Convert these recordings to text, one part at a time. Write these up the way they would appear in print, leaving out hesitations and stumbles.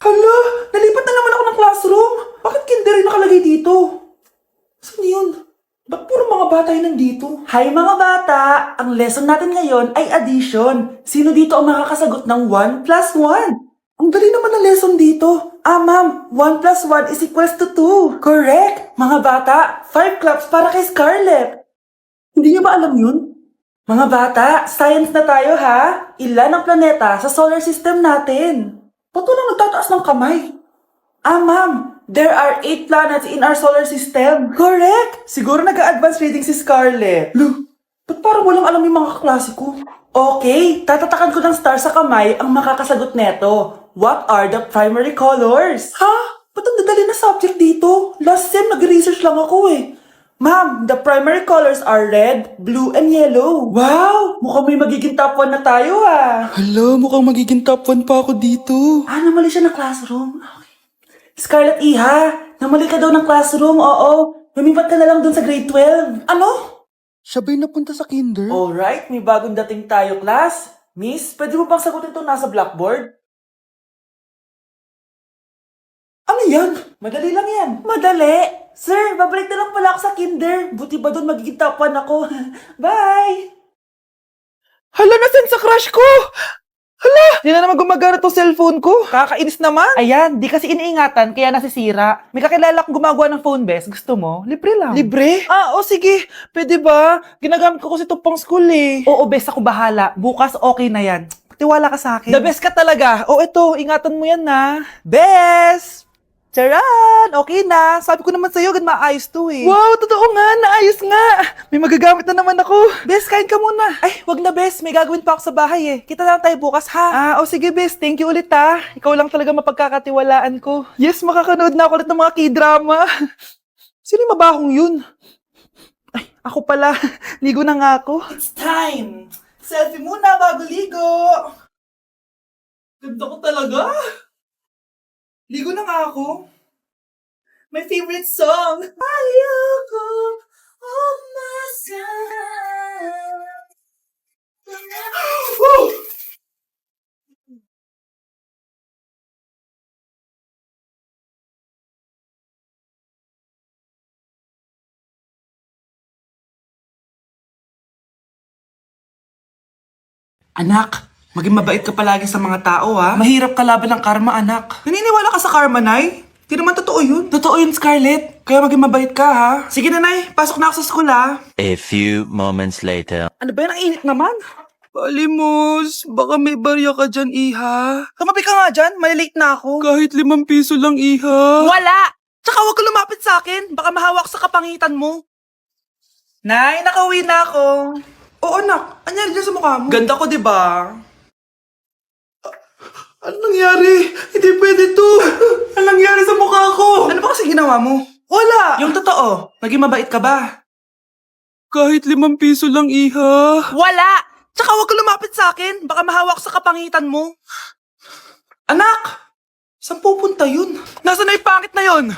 Hala, nalipat na naman ako ng classroom. Bakit kinder yung nakalagay dito? Saan yun? Ba't puro mga bata yung nandito? Hi mga bata! Ang lesson natin ngayon ay addition. Sino dito ang makakasagot ng 1 plus 1? Ang dali naman ng lesson dito. Ah ma'am, 1 plus 1 is equals to 2. Correct! Mga bata, 5 claps para kay Scarlett. Hindi niyo ba alam yun? Mga bata, science na tayo ha. Ilan ang planeta sa solar system natin? Ba't walang nagtataas ng kamay? Ah, ma'am, there are 8 planets in our solar system. Correct! Siguro nag-a-advance reading si Scarlett. Lo, ba't parang walang alam yung mga kaklase ko? Okay, tatatakan ko ng star sa kamay ang makakasagot neto. What are the primary colors? Ha? Ba't ang dadali na subject dito? Last sem, nag-research lang ako eh. Ma'am, the primary colors are red, blue, and yellow. Wow! Mukhang may magiging top 1 na tayo ah. Hala, mukhang magiging top 1 pa ako dito. Ah, namali siya ng classroom. Okay. Scarlett Iha, namali ka daw ng classroom, oo. Lumipat ka na lang dun sa grade 12. Ano? Siya ba'y napunta sa kinder? Alright, may bagong dating tayo, class. Miss, pwede mo bang sagutin itong nasa blackboard? Ano yan? Madali lang yan. Madali? Sir, babalik na lang pala ako sa kinder. Buti ba doon magiging top 1 ako? Bye! Hala, nasan sa crush ko? Hala, di na naman gumagana tong cellphone ko. Kakainis naman. Ayan, di kasi iniingatan kaya nasisira. May kakilala kong gumagawa ng phone best. Gusto mo? Libre lang. Libre? Ah, o sige. Pwede ba? Ginagamit ko kasi ito pang school eh. Oo, best ako bahala. Bukas okay na yan. Tiwala ka sa akin. The best ka talaga. O ito, ingatan mo yan na. Best! Charan! Okay na. Sabi ko naman sa'yo, maayos to eh. Wow, totoo nga. Naayos nga. May magagamit na naman ako. Bes, kain ka muna. Ay, wag na Bes. May gagawin pa ako sa bahay eh. Kita na lang tayo bukas ha. Ah, o sige, Bes. Thank you ulit ha. Ikaw lang talaga mapagkakatiwalaan ko. Yes, makakanood na ako ulit ng mga K-drama. Sino yung mabahong yun? Ay, ako pala. Ligo na nga ako. It's time! Selfie muna bago ligo! Ganda ko talaga! Ligo na nga ako. My favorite song! Ayoko umasan. Oh! Anak, maging mabait ka palagi sa mga tao ha. Mahirap kalaban ng karma, anak. Naniniwala ka sa karma, Nay? Di naman totoo yun. Totoo yun, Scarlett. Kaya maging mabait ka ha. Sige na, Nay. Pasok na ako sa school ha. A few moments later. Ano ba yan? Ang init naman. Palimos, baka may barya ka dyan, Iha. Tumabi ka nga dyan. Malilate na ako. Kahit 5 piso lang, Iha. Wala! Tsaka huwag ka lumapit sa akin. Baka mahawak sa kapangitan mo. Nay, nakauwi na ako. Oo, anak. Anyari dyan sa mukha mo? Ganda ko, di ba? Ano nangyari? Hindi pwede to. Ano nangyari sa mukha ko? Ano ba kasi ginawa mo? Wala. Yung totoo, naging mabait ka ba? Kahit 5 piso lang, Iha. Wala! Tsaka huwag ka lumapit sa akin. Baka mahawak sa kapangitan mo. Anak! Saan pupunta yun? Nasaan na yung pangit na yun?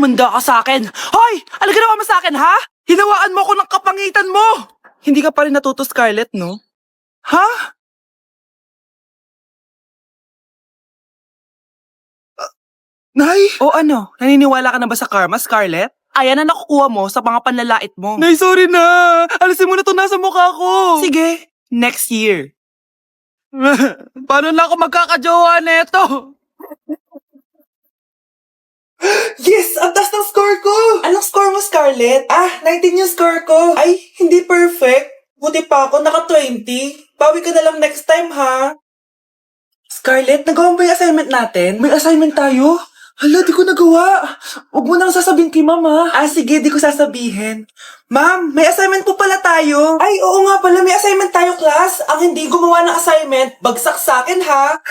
Manda ka sa akin. Hoy! Ano ginawa mo sa akin, ha? Hinawaan mo ako ng kapangitan mo! Hindi ka pa rin natuto, Scarlett, no? Ha? Nay! O ano? Naniniwala ka na ba sa karma, Scarlett? Ayan na nakukuha mo sa mga panlalait mo. Nay, sorry na! Alisin mo na to nasa mukha ko! Sige, next year. Paano na ako magkakajowa neto? Yes! Ang taas ng score ko! Anong score mo, Scarlett? Ah, 19 yung score ko. Ay, hindi perfect. Buti pa ako, naka 20. Bawi ka na lang next time, ha? Scarlett, nagawa mo ba yung assignment natin? May assignment tayo? Hala, di ko nagawa. Huwag mo nang sasabihin kay mama. Ah, sige, di ko sasabihin. Ma'am, may assignment po pala tayo. Ay, oo nga pala, may assignment tayo, class. Ang hindi gumawa ng assignment, bagsak sa akin, ha?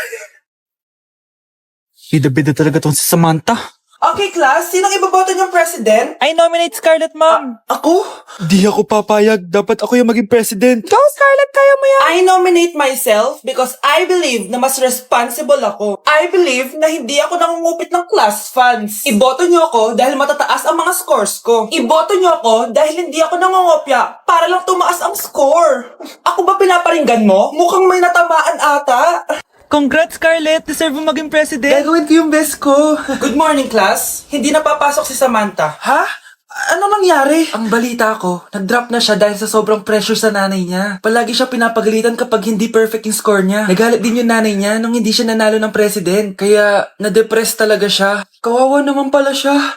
Bida-bida talaga tong si Samantha. Okay, class, sinong iboboto niyong president? I nominate Scarlett, ma'am. Ako? Di ako papayag. Dapat ako yung maging president. Go, Scarlett, kaya mo yan! I nominate myself because I believe na mas responsible ako. I believe na hindi ako nangungupit ng class funds. Iboto niyo ako dahil matataas ang mga scores ko. Iboto niyo ako dahil hindi ako nangungopya para lang tumaas ang score. Ako ba pinaparinggan mo? Mukhang may natamaan ata. Congrats, Scarlett! Deserve mo maging president! Gagawin ko yung best ko. Good morning, class. Hindi na papasok si Samantha. Ha? Ano nangyari? Ang balita ko, nag-drop na siya dahil sa sobrang pressure sa nanay niya. Palagi siya pinapagalitan kapag hindi perfect yung score niya. Nagalit din yung nanay niya nung hindi siya nanalo ng president. Kaya, na-depress talaga siya. Kawawa naman pala siya.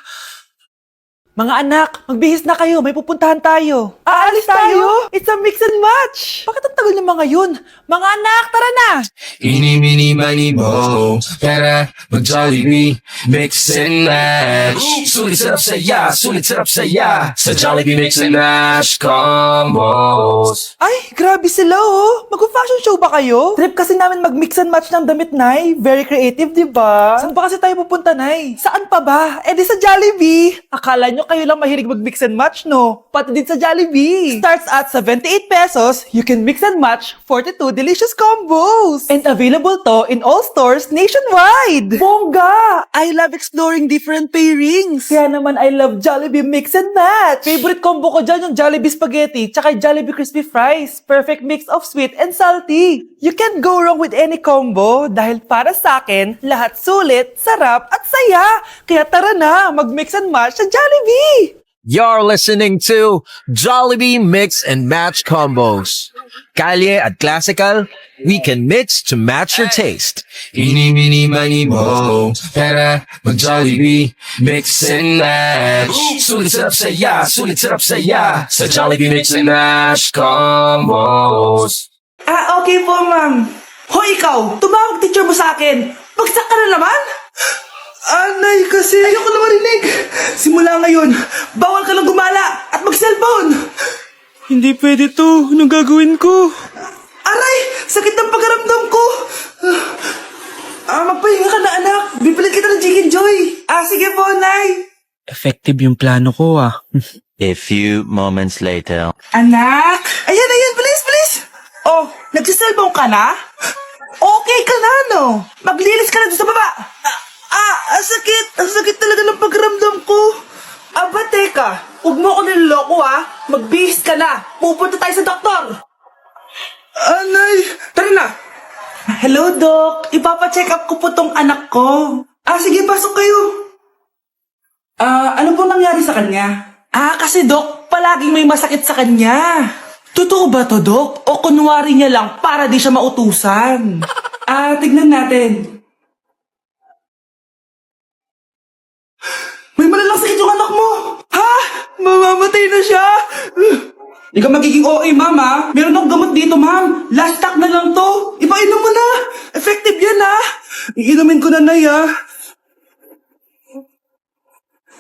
Mga anak, magbihis na kayo. May pupuntahan tayo. Aalis tayo? It's a mix and match. Bakit ang tagal ng mga yun? Mga anak, tara na! Eeny, meeny, miny, mo. Tara, mag-Jollibee, mix and match. Sulit sarap saya, sulit sarap saya. Sa Jollibee mix and match combos. Ay, grabe sila oh. Mag-fashion show ba kayo? Trip kasi namin mag-mix and match ng damit, Nay. Very creative, di ba? Saan ba kasi tayo pupunta, Nay? Saan pa ba? Eh di sa Jollibee. Akala nyo kayo lang mahilig mag-mix and match, no? Pati din sa Jollibee. Starts at 78 pesos, you can mix and match 42 delicious combos. And available to in all stores nationwide. Bongga! I love exploring different pairings. Kaya naman I love Jollibee mix and match. Favorite combo ko dyan yung Jollibee spaghetti tsaka yung Jollibee crispy fries. Perfect mix of sweet and salty. You can't go wrong with any combo dahil para sa akin, lahat sulit, sarap at saya. Kaya tara na, mag-mix and match sa Jollibee! You're listening to Jollibee Mix and Match Combos. Kalye at classical, we can mix to match your taste. Eeny, meeny, miny, mo. Tara, mag-Jollibee, mix and match. Sulit sarap saya, sulit sarap saya. Sa Jollibee Mix and Match Combos. Ah, okay po, ma'am. Hoy, ikaw! Tumawag teacher mo sa akin! Bagsak ka na naman? Anay, kasi ayoko na marinig. Simula ngayon, bawal ka lang gumala at mag-cellphone. Hindi pwede to. Anong gagawin ko? Aray! Sakit ng pagkaramdam ko. Magpahinga ka na, anak. Bipilit kita ng Chicken Joy. Sige po, Nay. Effective yung plano ko, A few moments later. Anak! Ayan, please, please! Oh, nagsiselfone ka na? Okay ka na, no? Maglinis ka na doon sa baba. Ang sakit. Ang sakit talaga ng pagramdam ko. Aba, teka. Huwag mo ako niloloko, Magbihis ka na. Pupunta tayo sa doktor. Anay! Tara na. Hello, Doc. Ipapacheck up ko po tong anak ko. Sige, pasok kayo. Ano po nangyari sa kanya? Kasi Doc, palaging may masakit sa kanya. Totoo ba to, Doc? O kunwari niya lang para di siya mautusan? Tignan natin. May malalang sakit yung anak mo! Ha? Mamamatay na siya? Di ka magiging OA, ma'am, Meron akong gamot dito, ma'am. Last stock na lang to. Ipainom mo na. Effective yan, Iinumin ko na, Nay,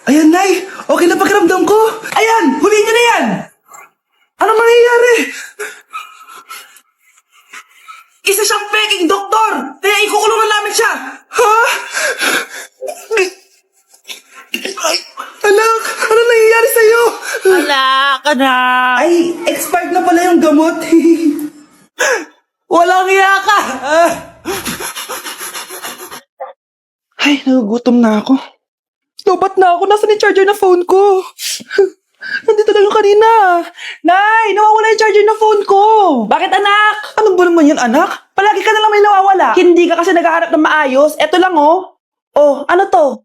Ayan, Nay. Okay na pakiramdam ko. Ayan! Huliin niyo na yan! Ano mangyayari? Isa siyang peking doktor! Kaya ikukulong na namin siya! Ha? Ay, anak! Ano nangyayari sa'yo? anak! Ay, expired na pala yung gamot. Walang iya ka! Ay, nagugutom na ako. Lobat na ako. Nasaan yung charger na phone ko? Nandito lang yung kanina. Nay, nawawala yung charger ng phone ko. Bakit, anak? Ano ba naman yun, anak? Palagi ka na lang may nawawala. Hindi ka kasi naghahanap ng maayos. Eto lang, oh. Oh, ano to?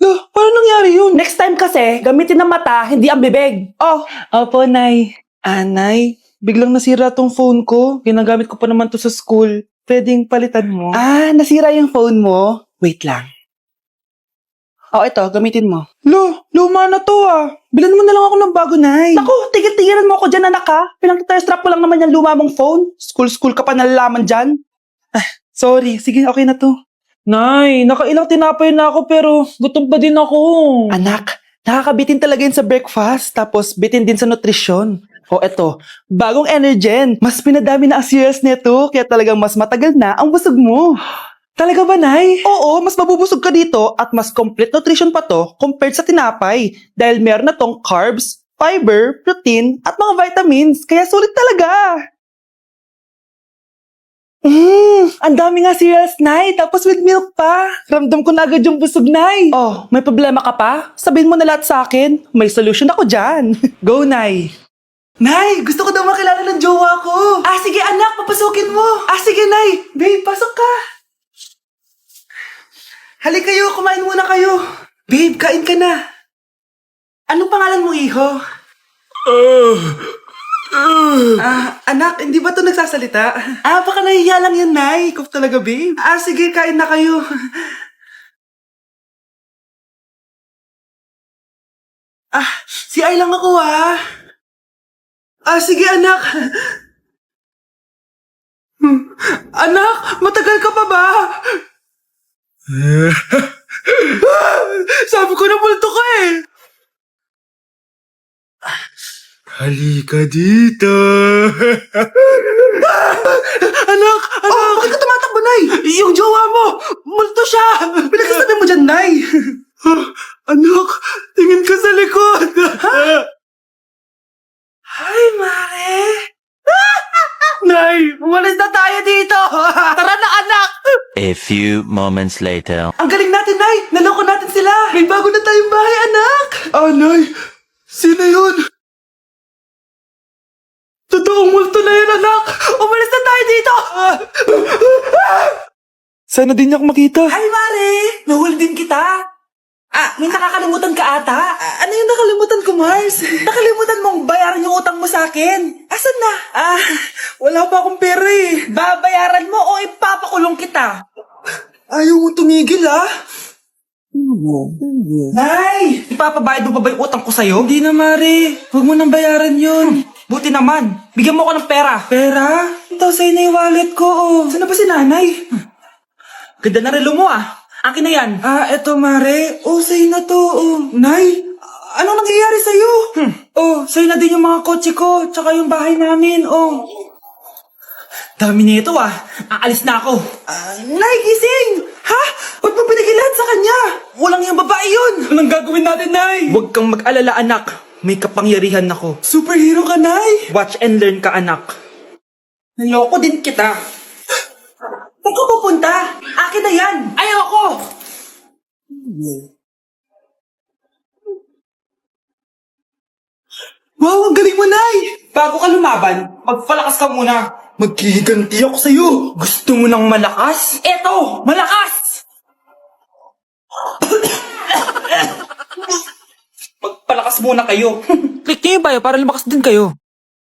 Paano nangyari yun? Next time kasi, gamitin ng mata, hindi ang bibig. Oh. Opo, Nay. Nay, biglang nasira tong phone ko. Ginagamit ko pa naman to sa school. Pwedeng palitan mo? Nasira yung phone mo? Wait lang. Ito, gamitin mo. Luma na to Bilan mo na lang ako ng bago, Nay. Naku, tigil-tigilan mo ako dyan, anak Pinag-tire-strap ko lang naman yung luma mong phone. School ka pa nalalaman dyan. Sorry. Sige, okay na to. Nay, nakailang tinapay na ako pero gutom pa din ako. Anak, nakakabitin talaga yun sa breakfast tapos bitin din sa nutrisyon. Eto, bagong Energen. Mas pinadami na ang cereals nito kaya talagang mas matagal na ang busog mo. Talaga ba, Nay? Oo, mas mabubusog ka dito at mas complete nutrition pa to compared sa tinapay dahil meron na tong carbs, fiber, protein at mga vitamins kaya sulit talaga. Ang dami nga cereals, Nay. Tapos with milk pa. Ramdam ko na agad yung busog, Nay. Oh, may problema ka pa? Sabihin mo na lahat sa akin. May solution ako dyan. Go, Nay. Nay, gusto ko daw makilala ng jowa ko. Sige anak, papasukin mo. Sige, Nay. Babe, pasok ka. Halika kayo, kumain muna kayo. Babe, kain ka na. Anong pangalan mo, iho? Anak, hindi ba to nagsasalita? Baka nahihiya lang yan, Nay. Ikaw talaga, babe. Sige, kain na kayo. Si Ay lang ako, sige, anak. Anak, matagal ka pa ba? Sabi ko na multo ka eh. Halika dito. Anak! Bakit ka tumatakbo, Nay? Yung jowa mo! Multo siya! Pinagsasabi mo dyan, Nay! Anak! Tingin ka sa likod! Hi, Mare! Nay! Umalis na tayo dito! Tara na, anak! A few moments later. Ang galing natin, Nay! Naloko natin sila! May bago na tayong bahay, anak! Nay! Sino yun? Totoong multo na yun, anak! Umalis na tayo dito! Sana din niya ako makita. Hi, Mare! Nahuli din kita. May nakakalimutan ka ata. Ano yung nakalimutan ko, Mars? Nakalimutan mong bayaran yung utang mo sa akin. Asan na? Wala pa akong pera eh. Babayaran mo o ipapakulong kita? Ayaw mo tumigil, Nay! Ipapabayad mo pa ba yung utang ko sa'yo? Hindi na, Mare. Huwag mo nang bayaran yun. Buti naman. Bigyan mo ako ng pera. Pera? Ito sa'yo na yung wallet ko, Saan na ba si nanay? Ganda na relo mo, Akin na yan. Eto, Mare. Sa'yo na to, Nay, ano nangyayari sa'yo? Sa'yo na din yung mga kotse ko, tsaka yung bahay namin, Dami nito, Aalis na ako. Nay, gising! Ha? Ba't mo pinigilan sa kanya? Walang yung babae yun! Anong gagawin natin, Nay? Huwag kang mag-alala, anak. May kapangyarihan ako. Superhero ka, Nay! Watch and learn ka, anak. Naloko din kita. Saan ka pupunta? Akin na yan! Ayoko! Wow, ang galing mo, Nay! Bago ka lumaban, magpalakas ka muna. Maghihiganti ako sa'yo. Gusto mo ng malakas? Eto! Malakas! Magpalakas muna kayo. Click niyo ba para lumakas din kayo?